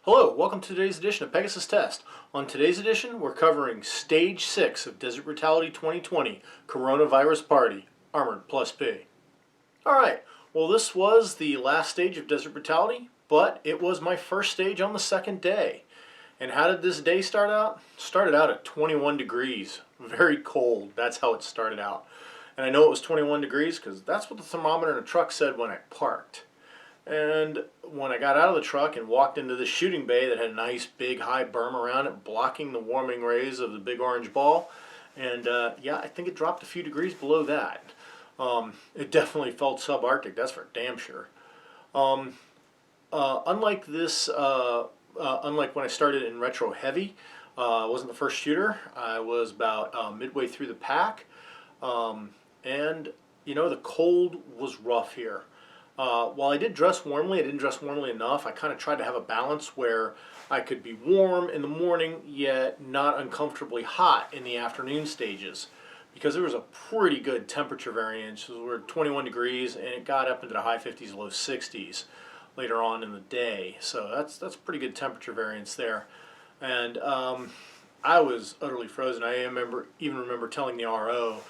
Hello, welcome to today's edition of Pegasus Test. On today's edition, we're covering Stage 6 of Desert Brutality 2020, Coronavirus Party, Armored Plus B. Alright, well this was the last stage of Desert Brutality, but it was my first stage on the second day. And how did this day start out? Started out at 21 degrees, very cold, that's how it started out. And I know it was 21 degrees because that's what the thermometer in the truck said when I parked. And when I got out of the truck and walked into the shooting bay that had a nice big high berm around it blocking the warming rays of the big orange ball, and yeah, I think it dropped a few degrees below that. It definitely felt subarctic, that's for damn sure. Unlike when I started in retro heavy, I wasn't the first shooter. I was about midway through the pack, and you know, the cold was rough here. While I did dress warmly, I didn't dress warmly enough. I kind of tried to have a balance where I could be warm in the morning, yet not uncomfortably hot in the afternoon stages. Because there was a pretty good temperature variance. We were 21 degrees, and it got up into the high 50s, low 60s later on in the day. So that's pretty good temperature variance there. And I was utterly frozen. I even remember telling the RO,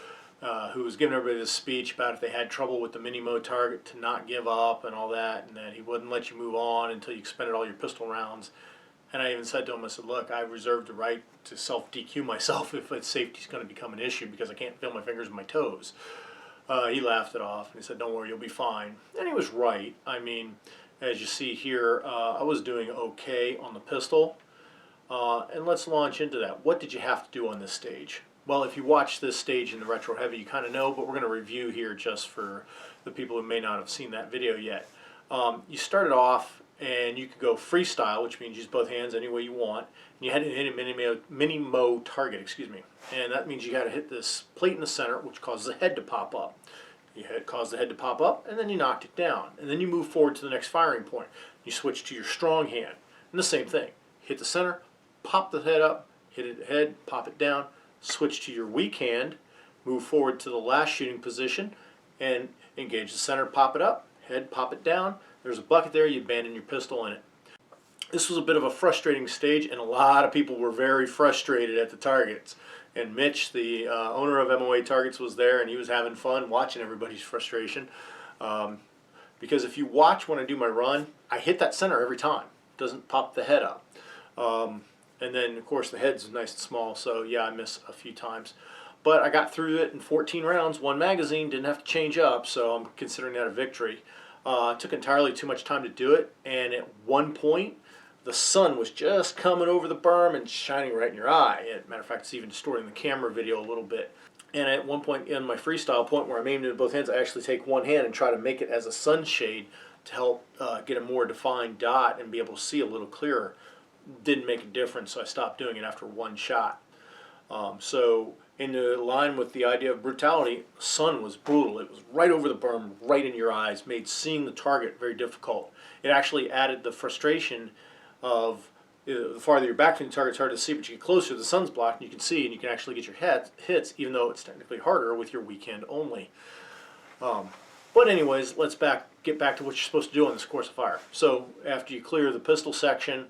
who was giving everybody this speech about if they had trouble with the mini-mo target to not give up and all that, and that he wouldn't let you move on until you expended all your pistol rounds. And I even said to him, I said, look, I reserve the right to self-DQ myself if safety's going to become an issue because I can't feel my fingers and my toes. He laughed it off and he said, don't worry, you'll be fine. And he was right. I mean, as you see here, I was doing okay on the pistol. And let's launch into that. What did you have to do on this stage? Well, if you watch this stage in the Retro Heavy, you kind of know, but we're going to review here just for the people who may not have seen that video yet. You started off, and you could go freestyle, which means use both hands any way you want. And you had to hit a mini-mo target, and that means you got to hit this plate in the center, which causes the head to pop up. You caused the head to pop up, and then you knocked it down. And then you move forward to the next firing point. You switch to your strong hand, and the same thing. Hit the center, pop the head up, hit the head, pop it down. Switch to your weak hand, move forward to the last shooting position, and engage the center, pop it up, head, pop it down. There's a bucket there, you abandon your pistol in it. This was a bit of a frustrating stage, and a lot of people were very frustrated at the targets. And Mitch, the owner of MOA Targets, was there, and he was having fun watching everybody's frustration. Because if you watch when I do my run, I hit that center every time. It doesn't pop the head up. And then, of course, the head's nice and small, so yeah, I miss a few times. But I got through it in 14 rounds, one magazine, didn't have to change up, so I'm considering that a victory. It took entirely too much time to do it, and at one point, the sun was just coming over the berm and shining right in your eye. As a matter of fact, it's even distorting the camera video a little bit. And at one point in my freestyle point where I'm aiming at both hands, I actually take one hand and try to make it as a sunshade to help get a more defined dot and be able to see a little clearer. Didn't make a difference, so I stopped doing it after one shot. So in line with the idea of brutality, sun was brutal. It was right over the berm, right in your eyes, made seeing the target very difficult. It actually added the frustration of the farther you're back from the target, it's hard to see, but you get closer, the sun's blocked, and you can see, and you can actually get your hits, even though it's technically harder with your weak hand only. But anyways, let's get back to what you're supposed to do on this course of fire. So after you clear the pistol section,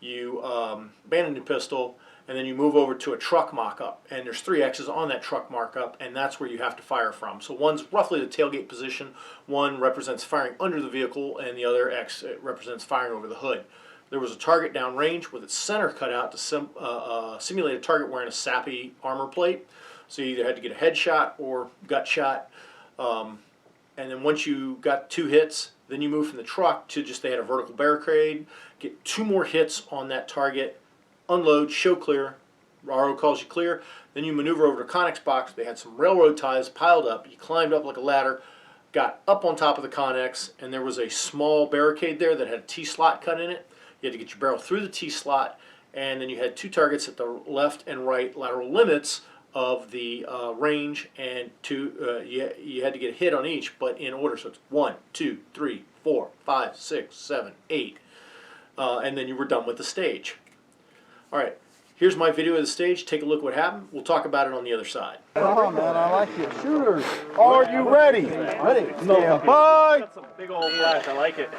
you abandon your pistol, and then you move over to a truck mock-up. And there's 3 X's on that truck markup, and that's where you have to fire from. So one's roughly the tailgate position, one represents firing under the vehicle, and the other X represents firing over the hood. There was a target downrange with its center cut out to simulate a target wearing a sappy armor plate. So you either had to get a headshot or gut shot. And then once you got 2 hits, then you move from the truck to just, they had a vertical barricade, get 2 more hits on that target, unload, show clear, RO calls you clear, then you maneuver over to Connex box. They had some railroad ties piled up. You climbed up like a ladder, got up on top of the Connex, and there was a small barricade there that had a T-slot cut in it. You had to get your barrel through the T-slot, and then you had 2 targets at the left and right lateral limits of the range, and you had to get a hit on each, but in order. So it's 1, 2, 3, 4, 5, 6, 7, 8, and then you were done with the stage. All right, here's my video of the stage. Take a look what happened. We'll talk about it on the other side. Oh man, I like it. Shooters, are you ready? Ready. Stand by. That's a big old flash. I like it.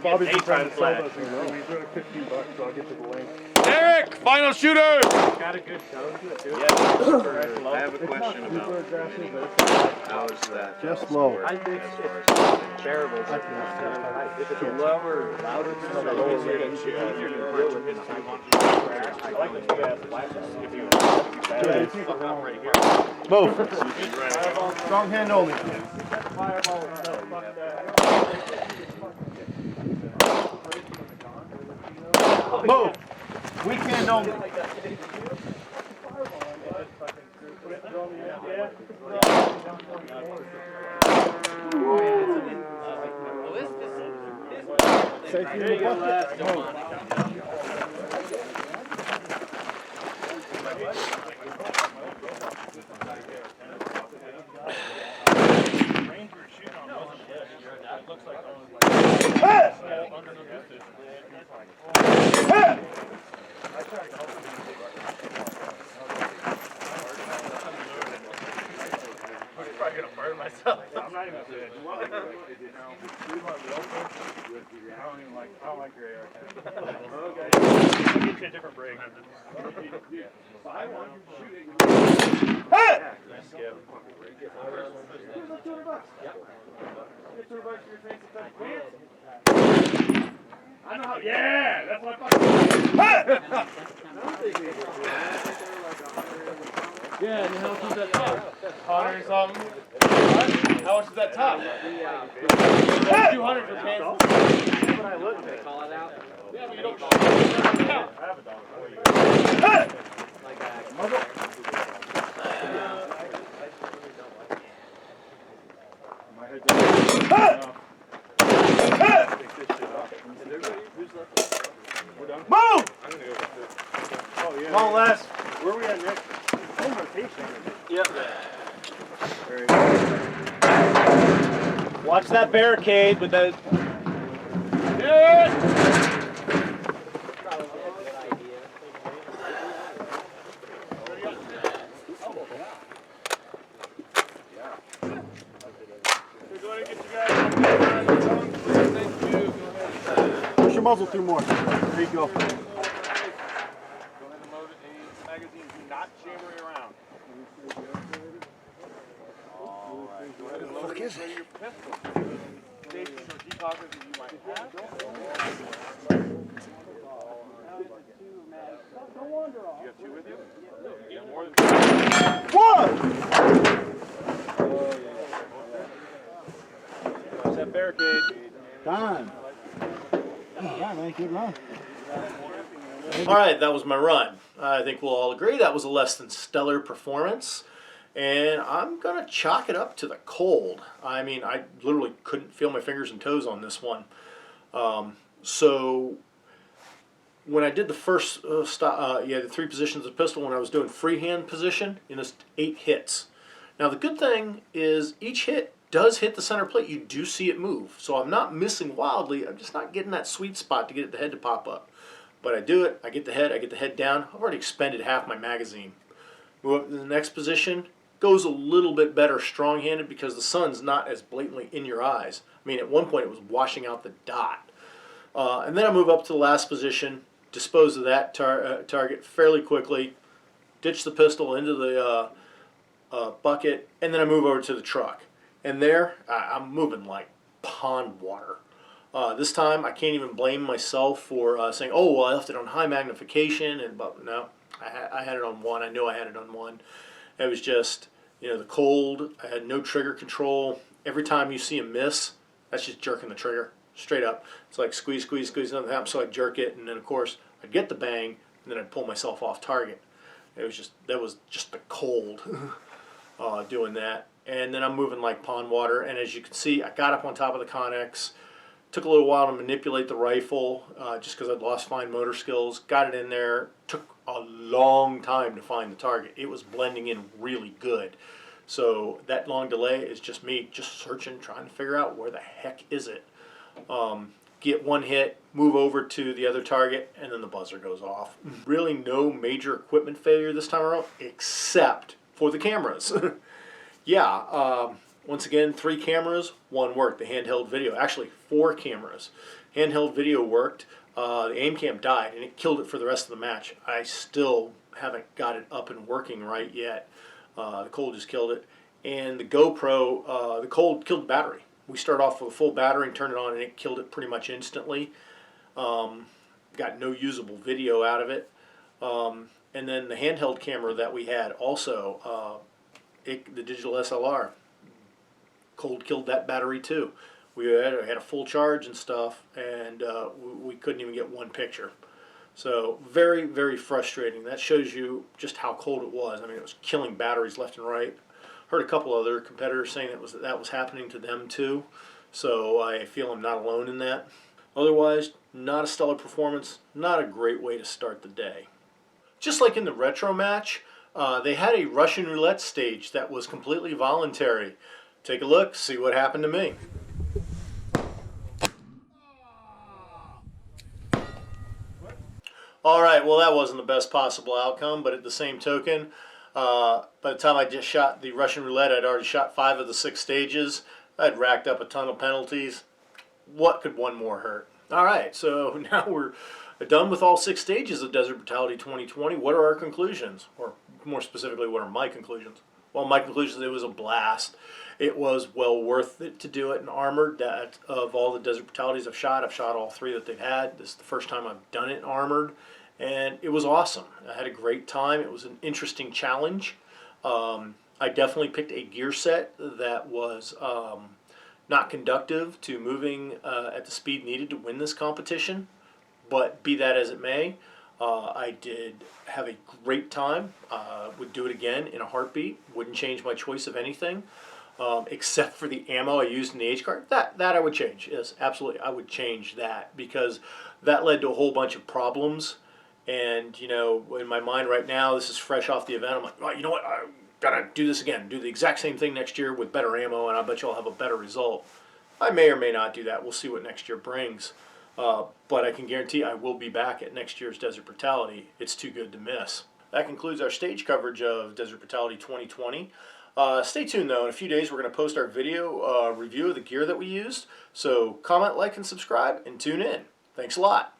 Bobby's been trying to sell those. He's doing $15, so I'll get to the link. Eric, final shooter! Got a good show to it, too. Yeah, I have a question about how is that? Just low. I think it's Bearable. If it's a lower, louder, it's a lower range. Easier to deal with this time. I like the big ass flashes. If you fuck up right here. Move. Strong hand only. Move. Weak hand only. I'm not even good. I don't like your hair. Okay. I'll get you a different break. I know how. Yeah, that's what I fucking. Yeah, and how much is that top? 100 or something. How much is that top? 200 for pants. When I look at it. Call it out. Yeah, but you don't I have a dollar for you. Like My head Move! Oh, yeah. Come on, Les. Where are we at next? Home rotation. Yep. Very Watch that barricade with the. Push your muzzle through more. There you go. Go ahead and load a magazine. Do not jammer around. Alright, go ahead and load it into your pistol. Stations or decockers that you might have. You have two with you? You have more than One! Watch that barricade. Done. Yeah, man, good run. All right, that was my run. I think we'll all agree that was a less than stellar performance. And I'm going to chalk it up to the cold. I mean, I literally couldn't feel my fingers and toes on this one. So when I did the first the 3 positions of pistol, when I was doing freehand position, it's 8 hits. Now the good thing is each hit does hit the center plate. You do see it move. So I'm not missing wildly. I'm just not getting that sweet spot to get the head to pop up. But I do it. I get the head down. I've already expended half my magazine. Move up to the next position. Goes a little bit better strong-handed because the sun's not as blatantly in your eyes. I mean, at one point it was washing out the dot. And then I move up to the last position, dispose of that target fairly quickly, ditch the pistol into the bucket, and then I move over to the truck. And there, I'm moving like pond water. This time, I can't even blame myself for saying, oh, well, I left it on high magnification. But no, I had it on 1. I knew I had it on 1. It was just, the cold. I had no trigger control. Every time you see a miss, that's just jerking the trigger straight up. It's like squeeze, squeeze, squeeze, nothing happens. So I'd jerk it, and then, of course, I'd get the bang, and then I'd pull myself off target. That was just the cold doing that. And then I'm moving like pond water. And as you can see, I got up on top of the Connex. Took a little while to manipulate the rifle just because I'd lost fine motor skills. Got it in there. Took a long time to find the target. It was blending in really good. So that long delay is just me just searching, trying to figure out where the heck is it. Get one hit, move over to the other target, and then the buzzer goes off. Really no major equipment failure this time around, except for the cameras. Yeah, Once again, 3 cameras, 1 worked. The handheld video, actually 4 cameras. Handheld video worked. The aim cam died, and it killed it for the rest of the match. I still haven't got it up and working right yet. The cold just killed it. And the GoPro, the cold killed the battery. We start off with a full battery and turned it on, and it killed it pretty much instantly. Got no usable video out of it. And then the handheld camera that we had also, the digital SLR, cold killed that battery too. We had a full charge and stuff, and we couldn't even get 1 picture. So very, very frustrating. That shows you just how cold it was. I mean, it was killing batteries left and right. Heard a couple other competitors saying that was happening to them too. So I feel I'm not alone in that. Otherwise, not a stellar performance, not a great way to start the day. Just like in the retro match, they had a Russian roulette stage that was completely voluntary. Take a look, see what happened to me. Alright, well that wasn't the best possible outcome, but at the same token, by the time I just shot the Russian roulette, I'd already shot 5 of the 6 stages. I'd racked up a ton of penalties. What could 1 more hurt? Alright, so now we're done with all 6 stages of Desert Brutality 2020. What are our conclusions? Or more specifically, what are my conclusions? Well, my conclusion is it was a blast. It was well worth it to do it in Armoured. That of all the Desert Brutalities I've shot all 3 that they've had. This is the first time I've done it in Armoured, and it was awesome. I had a great time. It was an interesting challenge. I definitely picked a gear set that was not conductive to moving at the speed needed to win this competition, but be that as it may, I did have a great time. Would do it again in a heartbeat. Wouldn't change my choice of anything, except for the ammo I used in the H card. That I would change. Yes, absolutely, I would change that, because that led to a whole bunch of problems. And you know, in my mind right now, this is fresh off the event. I'm like, well, you know what? I gotta do this again. Do the exact same thing next year with better ammo, and I bet you I'll have a better result. I may or may not do that. We'll see what next year brings. But I can guarantee I will be back at next year's Desert Brutality. It's too good to miss. That concludes our stage coverage of Desert Brutality 2020. Stay tuned though. In a few days we're going to post our video review of the gear that we used. So comment, like, and subscribe, and tune in. Thanks a lot.